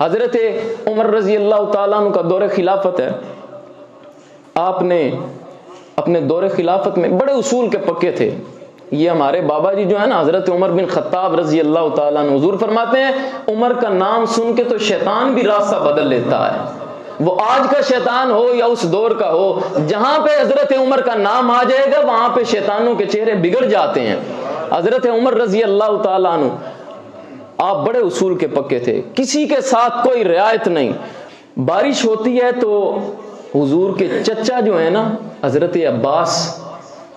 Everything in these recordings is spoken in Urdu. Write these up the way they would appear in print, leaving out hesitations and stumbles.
حضرت عمر رضی اللہ تعالیٰ عنہ کا دور خلافت ہے. آپ نے اپنے دور خلافت میں بڑے اصول کے پکے تھے. یہ ہمارے بابا جی جو ہے نا حضرت عمر بن خطاب رضی اللہ تعالیٰ عنہ، حضور فرماتے ہیں عمر کا نام سن کے تو شیطان بھی راستہ بدل لیتا ہے. وہ آج کا شیطان ہو یا اس دور کا ہو، جہاں پہ حضرت عمر کا نام آ جائے گا وہاں پہ شیطانوں کے چہرے بگڑ جاتے ہیں. حضرت عمر رضی اللہ تعالیٰ عنہ آپ بڑے اصول کے پکے تھے، کسی کے ساتھ کوئی رعایت نہیں. بارش ہوتی ہے تو حضور کے چچا جو ہے نا حضرت عباس،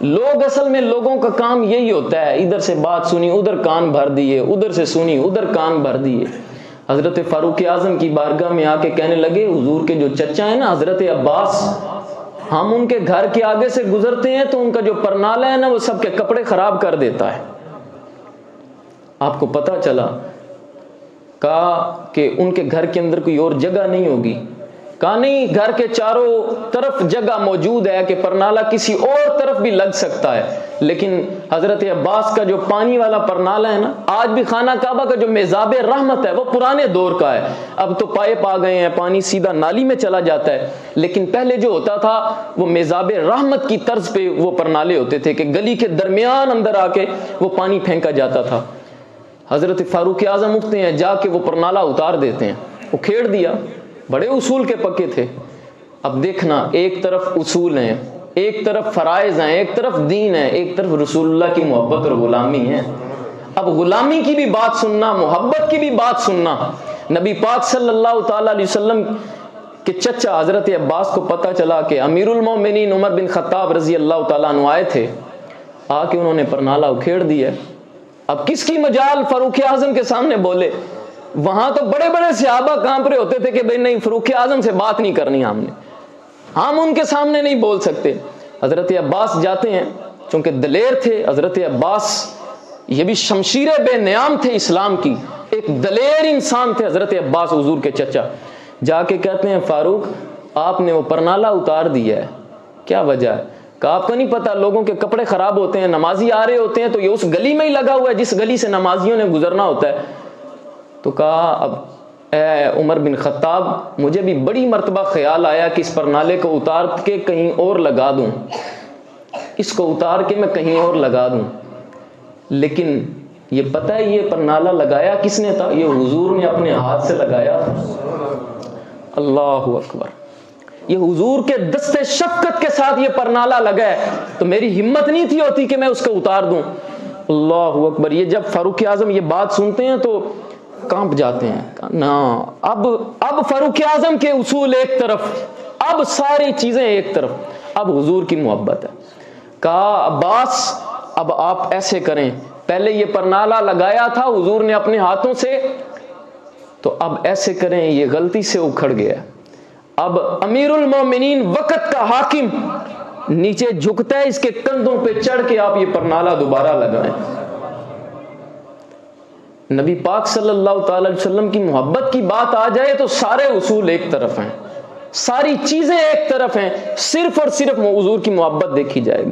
لوگ اصل میں لوگوں کا کام یہی ہوتا ہے، ادھر سے بات سنی ادھر کان بھر دیے، ادھر سے سنی ادھر کان بھر دیے. حضرت فاروق اعظم کی بارگاہ میں آ کے کہنے لگے حضور کے جو چچا ہیں نا حضرت عباس، ہم ان کے گھر کے آگے سے گزرتے ہیں تو ان کا جو پرنالہ ہے نا وہ سب کے کپڑے خراب کر دیتا ہے. آپ کو پتہ چلا، کہا کہ ان کے گھر کے اندر کوئی اور جگہ نہیں ہوگی. کہا نہیں، گھر کے چاروں طرف جگہ موجود ہے کہ پرنالہ کسی اور طرف بھی لگ سکتا ہے. لیکن حضرت عباس کا جو پانی والا پرنالہ ہے نا، آج بھی خانہ کعبہ کا جو میزاب رحمت ہے وہ پرانے دور کا ہے. اب تو پائپ آ گئے ہیں، پانی سیدھا نالی میں چلا جاتا ہے. لیکن پہلے جو ہوتا تھا وہ میزاب رحمت کی طرز پہ وہ پرنالے ہوتے تھے کہ گلی کے درمیان اندر آ کے وہ پانی پھینکا جاتا تھا. حضرت فاروق اعظم اٹھتے ہیں، جا کے وہ پرنالہ اتار دیتے ہیں. وہ کھیڑ دیا. بڑے اصول کے پکے تھے. اب دیکھنا، ایک طرف اصول ہیں، ایک طرف فرائض ہیں، ایک طرف دین ہے، ایک طرف رسول اللہ کی محبت اور غلامی ہے. اب غلامی کی بھی بات سننا، محبت کی بھی بات سننا. نبی پاک صلی اللہ تعالی علیہ وسلم کے چچا حضرت عباس کو پتہ چلا کہ امیر المومنین عمر بن خطاب رضی اللہ تعالیٰ عنہ آئے تھے. آ کے انہوں نے پرنالہ اکھیڑ دیا. اب کس کی مجال فاروق اعظم کے سامنے بولے؟ وہاں تو بڑے بڑے صحابہ کانپ رہے ہوتے تھے کہ بھئی نہیں، فاروق اعظم سے بات نہیں کرنی ہم ان کے سامنے نہیں بول سکتے. حضرت عباس جاتے ہیں، چونکہ دلیر تھے حضرت عباس، یہ بھی شمشیر بے نیام تھے اسلام کی، ایک دلیر انسان تھے حضرت عباس حضور کے چچا. جا کے کہتے ہیں فاروق آپ نے وہ پرنالہ اتار دیا ہے، کیا وجہ ہے؟ کہ آپ کو نہیں پتا لوگوں کے کپڑے خراب ہوتے ہیں، نمازی آ رہے ہوتے ہیں تو یہ اس گلی میں ہی لگا ہوا ہے جس گلی سے نمازیوں نے گزرنا ہوتا ہے. تو کہا اب اے عمر بن خطاب، مجھے بھی بڑی مرتبہ خیال آیا کہ اس پرنالے کو اتار کے کہیں اور لگا دوں، اس کو اتار کے میں کہیں اور لگا دوں. لیکن یہ پتہ ہے یہ پرنالہ لگایا کس نے تھا؟ یہ حضور نے اپنے ہاتھ سے لگایا. اللہ اکبر. یہ حضور کے دست شفقت کے ساتھ یہ پرنالہ لگا ہے، تو میری ہمت نہیں تھی ہوتی کہ میں اس کو اتار دوں. اللہ اکبر. یہ جب فاروق اعظم یہ بات سنتے ہیں تو کانپ جاتے ہیں. نا اب فاروق اعظم کے اصول ایک طرف، اب ساری چیزیں ایک طرف، اب حضور کی محبت ہے. کہا عباس اب آپ ایسے کریں، پہلے یہ پرنالہ لگایا تھا حضور نے اپنے ہاتھوں سے، تو اب ایسے کریں، یہ غلطی سے اکھڑ گیا. اب امیر المومنین وقت کا حاکم نیچے جھکتا ہے، اس کے کندھوں پہ چڑھ کے آپ یہ پرنالہ دوبارہ لگائیں. نبی پاک صلی اللہ تعالی علیہ وسلم کی محبت کی بات آ جائے تو سارے اصول ایک طرف ہیں، ساری چیزیں ایک طرف ہیں، صرف اور صرف حضور کی محبت دیکھی جائے گی.